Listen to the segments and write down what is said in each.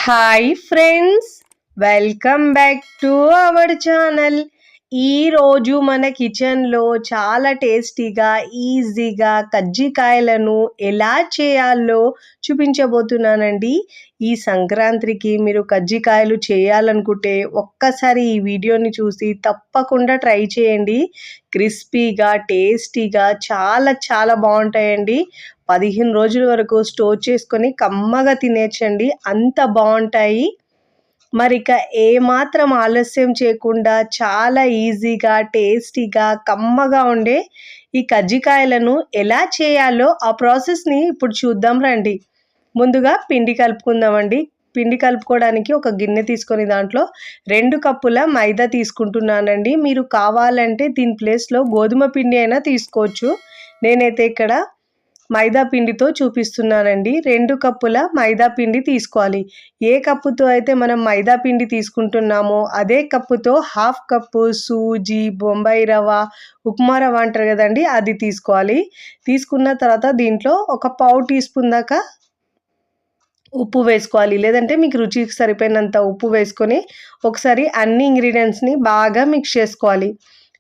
Hi friends, welcome back to our channel. ఈరోజు మన కిచెన్లో చాలా టేస్టీగా ఈజీగా కజ్జికాయలను ఎలా చేయాలో చూపించబోతున్నానండి. ఈ సంక్రాంతికి మీరు కజ్జికాయలు చేయాలనుకుంటే ఒక్కసారి ఈ వీడియోని చూసి తప్పకుండా ట్రై చేయండి. క్రిస్పీగా టేస్టీగా చాలా చాలా బాగుంటాయండి. 15 రోజుల వరకు స్టోర్ చేసుకొని కమ్మగా తినేయచ్చండి, అంత బాగుంటాయి. మరిక ఏమాత్రం ఆలస్యం చేయకుండా చాలా ఈజీగా టేస్టీగా కమ్మగా ఉండే ఈ కజ్జికాయలను ఎలా చేయాలో ఆ ప్రాసెస్ని ఇప్పుడు చూద్దాం రండి. ముందుగా పిండి కలుపుకుందామండి. పిండి కలుపుకోవడానికి ఒక గిన్నె తీసుకొని దాంట్లో 2 కప్పుల మైదా తీసుకుంటున్నానండి. మీరు కావాలంటే దీని ప్లేస్లో గోధుమ పిండి అయినా తీసుకోవచ్చు. నేనైతే ఇక్కడ మైదా పిండితో చూపిస్తున్నానండి. 2 కప్పుల మైదా పిండి తీసుకోవాలి. ఏ కప్పుతో అయితే మనం మైదా పిండి తీసుకుంటున్నామో అదే కప్పుతో 1/2 కప్పు సూజీ, బొంబాయి రవ్వ, ఉప్మా రవ్వ అంటారు కదండి, అది తీసుకోవాలి. తీసుకున్న తర్వాత దీంట్లో ఒక పావు టీ స్పూన్ దాకా ఉప్పు వేసుకోవాలి. లేదంటే మీకు రుచికి సరిపోయినంత ఉప్పు వేసుకొని ఒకసారి అన్ని ఇంగ్రీడియంట్స్ని బాగా మిక్స్ చేసుకోవాలి.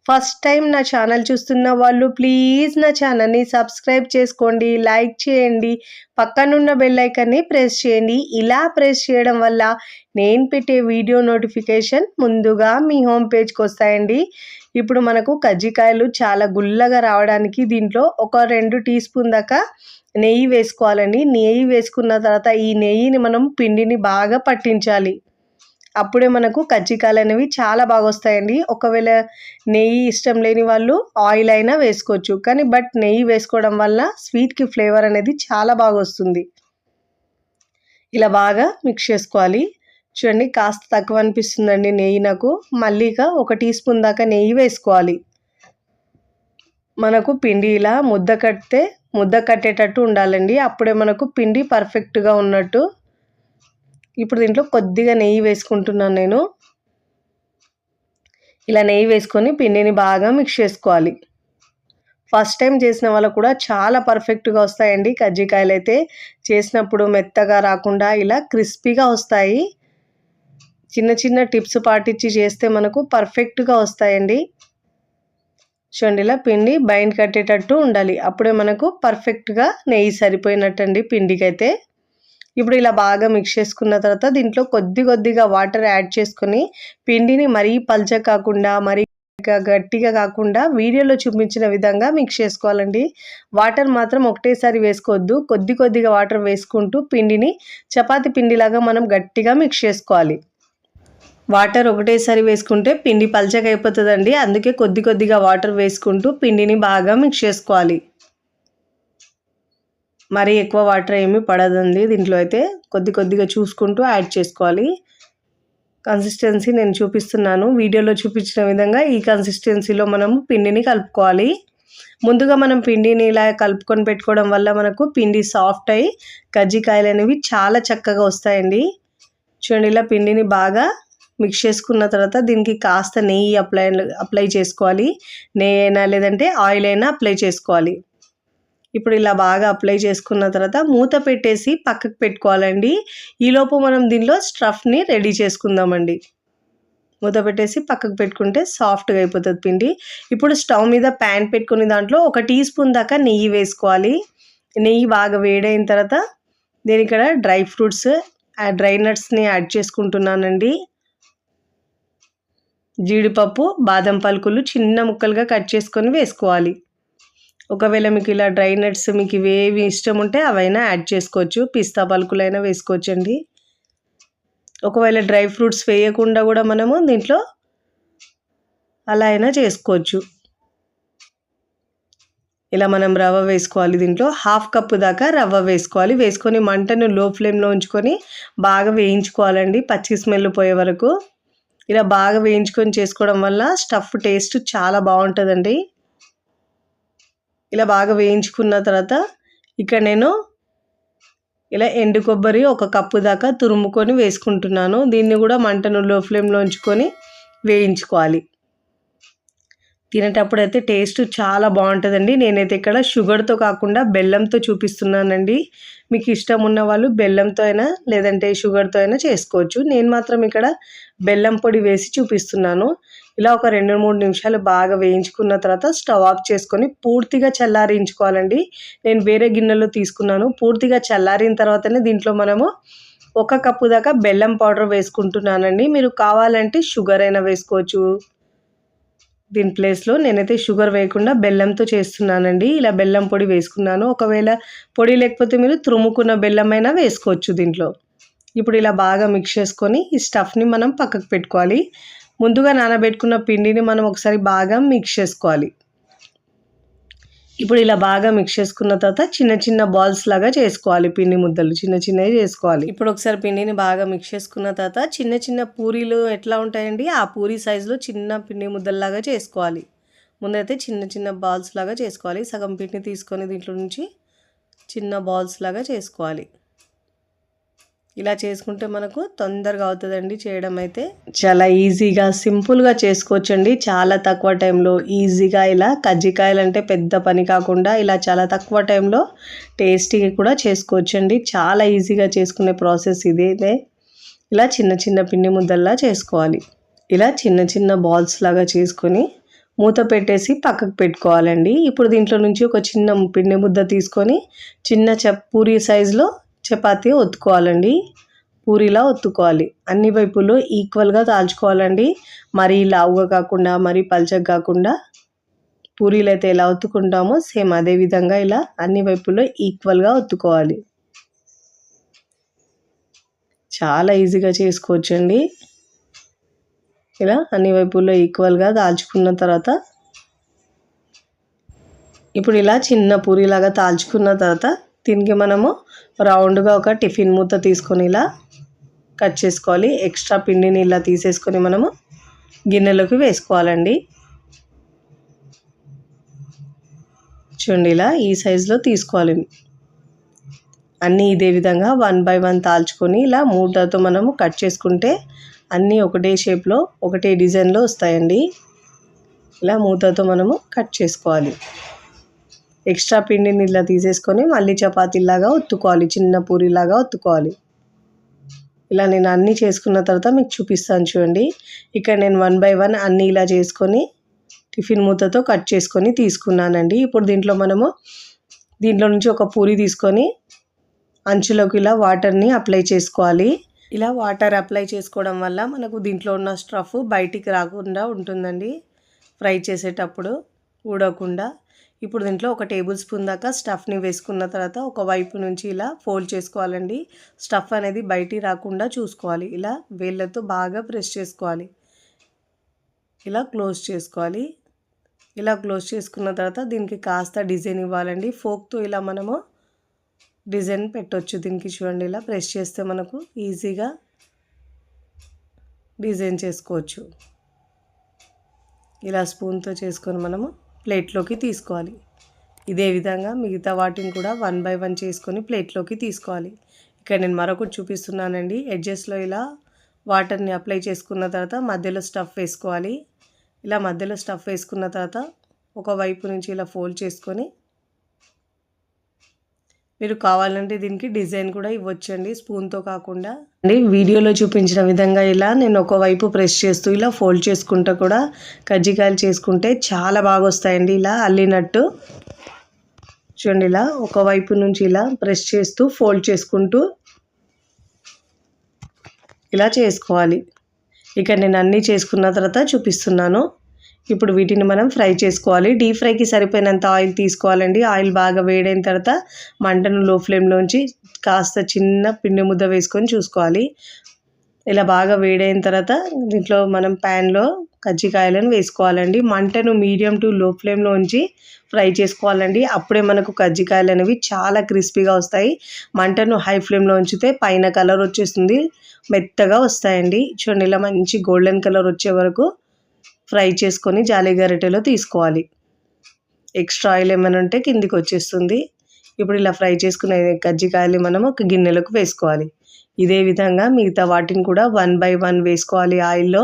ఫస్ట్ టైం నా ఛానల్ చూస్తున్న వాళ్ళు ప్లీజ్ నా ఛానల్ని సబ్స్క్రైబ్ చేసుకోండి, లైక్ చేయండి, పక్కనున్న బెల్ ఐకాన్ని ప్రెస్ చేయండి. ఇలా ప్రెస్ చేయడం వల్ల నేను పెట్టే వీడియో నోటిఫికేషన్ ముందుగా మీ హోమ్ పేజ్కి వస్తాయండి. ఇప్పుడు మనకు కజ్జికాయలు చాలా గుల్లగా రావడానికి దీంట్లో ఒక 2 టీ స్పూన్ దాకా నెయ్యి వేసుకోవాలండి. నెయ్యి వేసుకున్న తర్వాత ఈ నెయ్యిని మనం పిండిని బాగా పట్టించాలి. అప్పుడే మనకు కజ్జికాయలు అనేవి చాలా బాగా వస్తాయండి. ఒకవేళ నెయ్యి ఇష్టం లేని వాళ్ళు ఆయిల్ అయినా వేసుకోవచ్చు, కానీ నెయ్యి వేసుకోవడం వల్ల స్వీట్కి ఫ్లేవర్ అనేది చాలా బాగా వస్తుంది. ఇలా బాగా మిక్స్ చేసుకోవాలి. చూడండి, కాస్త తక్కువ అనిపిస్తుందండి నెయ్యి నాకు. మళ్ళీగా 1 టీ స్పూన్ దాకా నెయ్యి వేసుకోవాలి. మనకు పిండి ఇలా ముద్ద కట్టేటట్టు ఉండాలండి. అప్పుడే మనకు పిండి పర్ఫెక్ట్గా ఉన్నట్టు. ఇప్పుడు దీంట్లో కొద్దిగా నెయ్యి వేసుకుంటున్నాను నేను. ఇలా నెయ్యి వేసుకొని పిండిని బాగా మిక్స్ చేసుకోవాలి. ఫస్ట్ టైం చేసిన వాళ్ళకు కూడా చాలా పర్ఫెక్ట్గా వస్తాయండి కజ్జికాయలు. అయితే చేసినప్పుడు మెత్తగా రాకుండా ఇలా క్రిస్పీగా వస్తాయి. చిన్న చిన్న టిప్స్ పాటించి చేస్తే మనకు పర్ఫెక్ట్గా వస్తాయండి. చూడండి, ఇలా పిండి బైండ్ కట్టేటట్టు ఉండాలి. అప్పుడే మనకు పర్ఫెక్ట్గా నెయ్యి సరిపోయినట్టండి పిండికైతే. ఇప్పుడు ఇలా బాగా మిక్స్ చేసుకున్న తర్వాత దీంట్లో కొద్దిగా వాటర్ యాడ్ చేసుకొని పిండిని మరీ పల్చ కాకుండా మరీ గట్టిగా కాకుండా వీడియోలో చూపించిన విధంగా మిక్స్ చేసుకోవాలండి. వాటర్ మాత్రం ఒకటేసారి వేసుకోవద్దు. కొద్దిగా వాటర్ వేసుకుంటూ పిండిని చపాతీ పిండిలాగా మనం గట్టిగా మిక్స్ చేసుకోవాలి. వాటర్ ఒకటేసారి వేసుకుంటే పిండి పల్చగా అయిపోతుందండి. అందుకే కొద్దిగా వాటర్ వేసుకుంటూ పిండిని బాగా మిక్స్ చేసుకోవాలి. మరీ ఎక్కువ వాటర్ ఏమీ పడదండి దీంట్లో. అయితే కొద్దిగా చూసుకుంటూ యాడ్ చేసుకోవాలి. కన్సిస్టెన్సీ నేను చూపిస్తున్నాను. వీడియోలో చూపించిన విధంగా ఈ కన్సిస్టెన్సీలో మనం పిండిని కలుపుకోవాలి. ముందుగా మనం పిండిని ఇలా కలుపుకొని పెట్టుకోవడం వల్ల మనకు పిండి సాఫ్ట్ అయ్యి కజ్జికాయలు అనేవి చాలా చక్కగా వస్తాయండి. చూడండి, ఇలా పిండిని బాగా మిక్స్ చేసుకున్న తర్వాత దీనికి కాస్త నెయ్యి అప్లై చేసుకోవాలి. నెయ్యి అయినా లేదంటే ఆయిల్ అయినా అప్లై చేసుకోవాలి. ఇప్పుడు ఇలా బాగా అప్లై చేసుకున్న తర్వాత మూత పెట్టేసి పక్కకు పెట్టుకోవాలండి. ఈలోపు మనం దీనిలో స్టఫ్ని రెడీ చేసుకుందామండి. మూత పెట్టేసి పక్కకు పెట్టుకుంటే సాఫ్ట్గా అయిపోతుంది పిండి. ఇప్పుడు స్టవ్ మీద ప్యాన్ పెట్టుకుని దాంట్లో 1 టీ స్పూన్ దాకా నెయ్యి వేసుకోవాలి. నెయ్యి బాగా వేడైన తర్వాత నేను ఇక్కడ డ్రై ఫ్రూట్స్, డ్రై నట్స్ని యాడ్ చేసుకుంటున్నానండి. జీడిపప్పు, బాదం పలుకులు చిన్న ముక్కలుగా కట్ చేసుకొని వేసుకోవాలి. ఒకవేళ మీకు ఇలా డ్రై నట్స్ మీకు ఇవేవి ఇష్టం ఉంటే అవైనా యాడ్ చేసుకోవచ్చు. పిస్తా పలుకులైనా వేసుకోవచ్చండి. ఒకవేళ డ్రై ఫ్రూట్స్ వేయకుండా కూడా మనము దీంట్లో అలా అయినా చేసుకోవచ్చు. ఇలా మనం రవ్వ వేసుకోవాలి. దీంట్లో 1/2 కప్పు దాకా రవ్వ వేసుకోవాలి. వేసుకొని మంటను లో ఫ్లేమ్లో ఉంచుకొని బాగా వేయించుకోవాలండి, పచ్చి స్మెల్ పోయే వరకు. ఇలా బాగా వేయించుకొని చేసుకోవడం వల్ల స్టఫ్ టేస్ట్ చాలా బాగుంటుందండి. ఇలా బాగా వేయించుకున్న తర్వాత ఇక్కడ నేను ఇలా ఎండు కొబ్బరి 1 కప్పు దాకా తురుముకొని వేసుకుంటున్నాను. దీన్ని కూడా మంటను లో ఫ్లేమ్లో ఉంచుకొని వేయించుకోవాలి. తినేటప్పుడు అయితే టేస్ట్ చాలా బాగుంటుందండి. నేనైతే ఇక్కడ షుగర్తో కాకుండా బెల్లంతో చూపిస్తున్నానండి. మీకు ఇష్టం ఉన్న వాళ్ళు బెల్లంతో అయినా లేదంటే షుగర్తో అయినా చేసుకోవచ్చు. నేను మాత్రం ఇక్కడ బెల్లం పొడి వేసి చూపిస్తున్నాను. ఇలా ఒక 2-3 నిమిషాలు బాగా వేయించుకున్న తర్వాత స్టవ్ ఆఫ్ చేసుకొని పూర్తిగా చల్లారించుకోవాలండి. నేను వేరే గిన్నెలో తీసుకున్నాను. పూర్తిగా చల్లారిన తర్వాతనే దీంట్లో మనము 1 కప్పు దాకా బెల్లం పౌడర్ వేసుకుంటున్నానండి. మీరు కావాలంటే షుగర్ అయినా వేసుకోవచ్చు. దీని ప్లేస్లో నేనైతే షుగర్ వేయకుండా బెల్లంతో చేస్తున్నానండి. ఇలా బెల్లం పొడి వేసుకున్నాను. ఒకవేళ పొడి లేకపోతే మీరు తురుముకున్న బెల్లమైనా వేసుకోవచ్చు దీంట్లో. ఇప్పుడు ఇలా బాగా మిక్స్ చేసుకొని ఈ స్టఫ్ని మనం పక్కకు పెట్టుకోవాలి. ముందుగా నానబెట్టుకున్న పిండిని మనం ఒకసారి బాగా మిక్స్ చేసుకోవాలి. ఇప్పుడు ఇలా బాగా మిక్స్ చేసుకున్న తర్వాత చిన్న చిన్న బాల్స్ లాగా చేసుకోవాలి. పిండి ముద్దలు చిన్న చిన్నవి చేసుకోవాలి. ఇప్పుడు ఒకసారి పిండిని బాగా మిక్స్ చేసుకున్న తర్వాత చిన్న చిన్న పూరీలు ఎట్లా ఉంటాయండి, ఆ పూరీ సైజులో చిన్న పిండి ముద్దల్లాగా చేసుకోవాలి. ముందైతే చిన్న చిన్న బాల్స్ లాగా చేసుకోవాలి. సగం పిండి తీసుకొని దీంట్లో నుంచి చిన్న బాల్స్ లాగా చేసుకోవాలి. ఇలా చేసుకుంటే మనకు తొందరగా అవుతుందండి చేయడం. అయితే చాలా ఈజీగా సింపుల్గా చేసుకోవచ్చండి. చాలా తక్కువ టైంలో ఈజీగా ఇలా కజ్జికాయలు అంటే పెద్ద పని కాకుండా ఇలా చాలా తక్కువ టైంలో టేస్టీగా కూడా చేసుకోవచ్చండి. చాలా ఈజీగా చేసుకునే ప్రాసెస్ ఇదే. ఇలా చిన్న చిన్న పిండి ముద్దల్లా చేసుకోవాలి. ఇలా చిన్న చిన్న బాల్స్ లాగా చేసుకొని మూత పెట్టేసి పక్కకు పెట్టుకోవాలండి. ఇప్పుడు దీంట్లో నుంచి ఒక చిన్న పిండి ముద్ద తీసుకొని చిన్న పూరీ సైజులో చపాతీ ఒత్తుకోవాలండి. పూరీలా ఒత్తుకోవాలి. అన్ని వైపుల్లో ఈక్వల్గా తాల్చుకోవాలండి. మరీ లావుగా కాకుండా మరీ పల్చగా కాకుండా పూరీలు అయితే ఎలా ఒత్తుకుంటామో సేమ్ అదే విధంగా ఇలా అన్ని వైపుల్లో ఈక్వల్గా ఒత్తుకోవాలి. చాలా ఈజీగా చేసుకోవచ్చండి. ఇలా అన్ని వైపుల్లో ఈక్వల్గా దాల్చుకున్న తర్వాత ఇప్పుడు ఇలా చిన్న పూరీలాగా తాల్చుకున్న తర్వాత దీనికి మనము రౌండ్గా ఒక టిఫిన్ మూత తీసుకొని ఇలా కట్ చేసుకోవాలి. ఎక్స్ట్రా పిండిని ఇలా తీసేసుకొని మనము గిన్నెలోకి వేసుకోవాలండి. చూడండి ఇలా ఈ సైజులో తీసుకోవాలి. అన్నీ ఇదే విధంగా 1 by 1 తాల్చుకొని ఇలా మూటతో మనము కట్ చేసుకుంటే అన్నీ ఒకటే షేప్లో ఒకటే డిజైన్లో వస్తాయండి. ఇలా మూతతో మనము కట్ చేసుకోవాలి. ఎక్స్ట్రా పిండిని ఇలా తీసేసుకొని మళ్ళీ చపాతీలాగా ఒత్తుకోవాలి. చిన్న పూరీలాగా ఒత్తుకోవాలి. ఇలా నేను అన్నీ చేసుకున్న తర్వాత మీకు చూపిస్తాను చూడండి. ఇక్కడ నేను 1 by 1 అన్నీ ఇలా చేసుకొని టిఫిన్ మూతతో కట్ చేసుకొని తీసుకున్నానండి. ఇప్పుడు దీంట్లో నుంచి ఒక పూరీ తీసుకొని అంచులోకి ఇలా వాటర్ని అప్లై చేసుకోవాలి. ఇలా వాటర్ అప్లై చేసుకోవడం వల్ల మనకు దీంట్లో ఉన్న స్టఫ్ బయటికి రాకుండా ఉంటుందండి. ఫ్రై చేసేటప్పుడు ఊడకుండా. ఇప్పుడు దీంట్లో 1 టేబుల్ స్పూన్ దాకా స్టఫ్ని వేసుకున్న తర్వాత ఒక వైపు నుంచి ఇలా ఫోల్డ్ చేసుకోవాలండి. స్టఫ్ అనేది బయటికి రాకుండా చూసుకోవాలి. ఇలా వేళ్ళతో బాగా ప్రెస్ చేసుకోవాలి. ఇలా క్లోజ్ చేసుకోవాలి. ఇలా క్లోజ్ చేసుకున్న తర్వాత దీనికి కాస్త డిజైన్ ఇవ్వాలండి. ఫోక్తో ఇలా మనము డిజైన్ పెట్టవచ్చు. దీనికి చూడండి ఇలా ప్రెస్ చేస్తే మనకు ఈజీగా డిజైన్ చేసుకోవచ్చు. ఇలా స్పూన్తో చేసుకొని మనము ప్లేట్లోకి తీసుకోవాలి. ఇదే విధంగా మిగతా వాటిని కూడా 1 by 1 చేసుకొని ప్లేట్లోకి తీసుకోవాలి. ఇక్కడ నేను మరొకటి చూపిస్తున్నానండి. ఎడ్జెస్లో ఇలా వాటర్ని అప్లై చేసుకున్న తర్వాత మధ్యలో స్టఫ్ వేసుకోవాలి. ఇలా మధ్యలో స్టఫ్ వేసుకున్న తర్వాత ఒక వైపు నుంచి ఇలా ఫోల్డ్ చేసుకొని మీరు కావాలంటే దీనికి డిజైన్ కూడా ఇవ్వచ్చండి, స్పూన్తో కాకుండా. వీడియోలో చూపించిన విధంగా ఇలా నేను ఒకవైపు ప్రెస్ చేస్తూ ఇలా ఫోల్డ్ చేసుకుంటూ కూడా కజ్జికాయలు చేసుకుంటే చాలా బాగా వస్తాయండి. ఇలా అల్లినట్టు చూడండి. ఇలా ఒకవైపు నుంచి ఇలా ప్రెస్ చేస్తూ ఫోల్డ్ చేసుకుంటూ ఇలా చేసుకోవాలి. ఇక్కడ నేను అన్నీ చేసుకున్న తర్వాత చూపిస్తున్నాను. ఇప్పుడు వీటిని మనం ఫ్రై చేసుకోవాలి. డీప్ ఫ్రైకి సరిపోయినంత ఆయిల్ తీసుకోవాలండి. ఆయిల్ బాగా వేడైన తర్వాత మంటను లో ఫ్లేమ్లోంచి కాస్త చిన్న పిండి ముద్ద వేసుకొని చూసుకోవాలి. ఇలా బాగా వేడైన తర్వాత దీంట్లో మనం ప్యాన్లో కజ్జికాయలను వేసుకోవాలండి. మంటను మీడియం టు లో ఫ్లేమ్లో ఉంచి ఫ్రై చేసుకోవాలండి. అప్పుడే మనకు కజ్జికాయలు అనేవి చాలా క్రిస్పీగా వస్తాయి. మంటను హై ఫ్లేమ్లో ఉంచితే పైన కలర్ వచ్చేస్తుంది, మెత్తగా వస్తాయండి. చూడండి ఇలా మంచి గోల్డెన్ కలర్ వచ్చే వరకు ఫ్రై చేసుకొని జాలి గరిటెలో తీసుకోవాలి. ఎక్స్ట్రా ఆయిల్ ఏమైనా ఉంటే కిందికి వచ్చేస్తుంది. ఇప్పుడు ఇలా ఫ్రై చేసుకునే కజ్జికాయలు మనం ఒక గిన్నెలోకి వేసుకోవాలి. ఇదే విధంగా మిగతా వాటిని కూడా 1 by 1 వేసుకోవాలి. ఆయిల్లో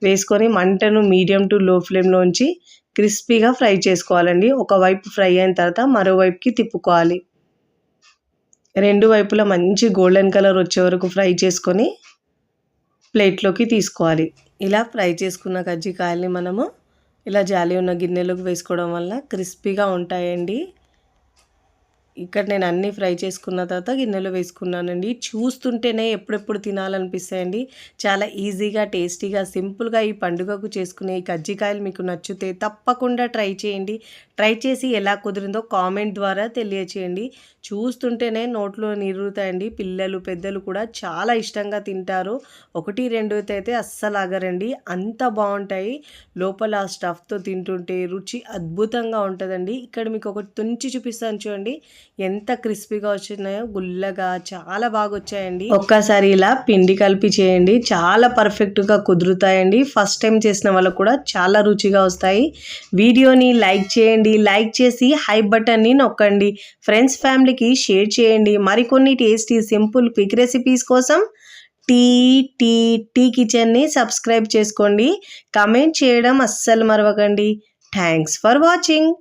వేసుకొని మంటను మీడియం టు లో ఫ్లేమ్లో ఉంచి క్రిస్పీగా ఫ్రై చేసుకోవాలండి. ఒకవైపు ఫ్రై అయిన తర్వాత మరోవైపుకి తిప్పుకోవాలి. రెండు వైపులా మంచి గోల్డెన్ కలర్ వచ్చే వరకు ఫ్రై చేసుకొని ప్లేట్లోకి తీసుకోవాలి. ఇలా ఫ్రై చేసుకున్న కజ్జికాయల్ని మనము ఇలా జాలి ఉన్న గిన్నెలోకి వేసుకోవడం వల్ల క్రిస్పీగా ఉంటాయండి. ఇక్కడ నేను అన్నీ ఫ్రై చేసుకున్న తర్వాత గిన్నెలో వేసుకున్నానండి. చూస్తుంటేనే ఎప్పుడెప్పుడు తినాలనిపిస్తాయండి. చాలా ఈజీగా, టేస్టీగా, సింపుల్గా ఈ పండుగకు చేసుకునే ఈ కజ్జికాయలు మీకు నచ్చితే తప్పకుండా ట్రై చేయండి. ట్రై చేసి ఎలా కుదిరిందో కామెంట్ ద్వారా తెలియచేయండి. చూస్తుంటేనే నోట్లో నీరుతాయండి. పిల్లలు, పెద్దలు కూడా చాలా ఇష్టంగా తింటారు. 1, 2 అయితే అస్సలు ఆగరండి. అంత బాగుంటాయి. లోపల స్టఫ్తో తింటుంటే రుచి అద్భుతంగా ఉంటుందండి. ఇక్కడ మీకు ఒకటి తుంచి చూపిస్తాను చూడండి, ఎంత క్రిస్పీగా వచ్చినాయో, గుల్లగా చాలా బాగా వచ్చాయండి. ఒక్కసారి ఇలా పిండి కలిపి చేయండి, చాలా పర్ఫెక్ట్గా కుదురుతాయండి. ఫస్ట్ టైం చేసిన వాళ్ళకు కూడా చాలా రుచిగా వస్తాయి. వీడియోని లైక్ చేయండి, లైక్ చేసి హై బటన్ని నొక్కండి. ఫ్రెండ్స్, ఫ్యామిలీకి షేర్ చేయండి. మరికొన్ని టేస్టీ, సింపుల్, క్విక్ రెసిపీస్ కోసం టీ కిచెన్ని సబ్స్క్రైబ్ చేసుకోండి. కమెంట్ చేయడం అస్సలు మరవకండి. Thanks for watching.